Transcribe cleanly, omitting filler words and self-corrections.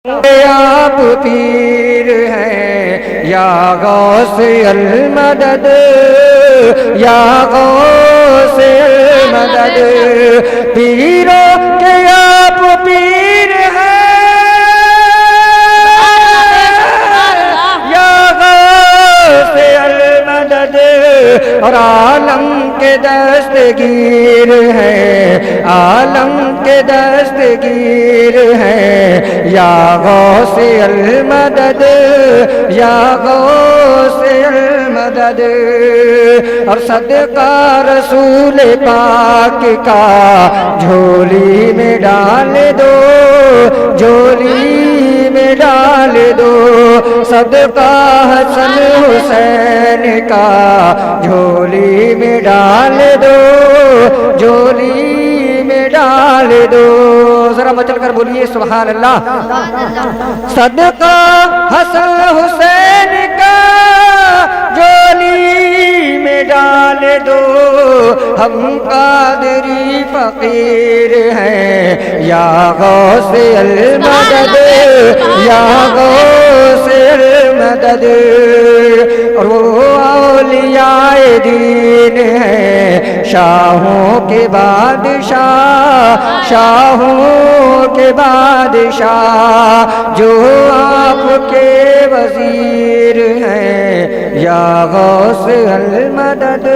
آپ پیر ہیں یا غوث المدد، یا غوث المدد، پیروں کے آپ پیر ہیں یا غوث المدد، اور عالم کے دستگیر ہیں، عالم کے دستگیر ہیں یا غوث المدد، یا غوث المدد، اور صدقہ رسول پاک کا جھولی میں ڈال دو، جھولی میں ڈال دو، صدقہ حسن حسین کا جھولی میں ڈال دو، جھولی میں ڈال دو، ذرا مچل کر بولیے سبحان اللہ۔ صدقہ حسن حسین کا جھولی میں ڈال دو، ہم قادری فقیر ہیں یا غوث المدد، یا غوث المدد، اور وہ اولیاء دین ہیں شاہوں کے بادشاہ، شاہوں کے بادشاہ، جو آپ کے وزیر ہیں یا غوث المدد۔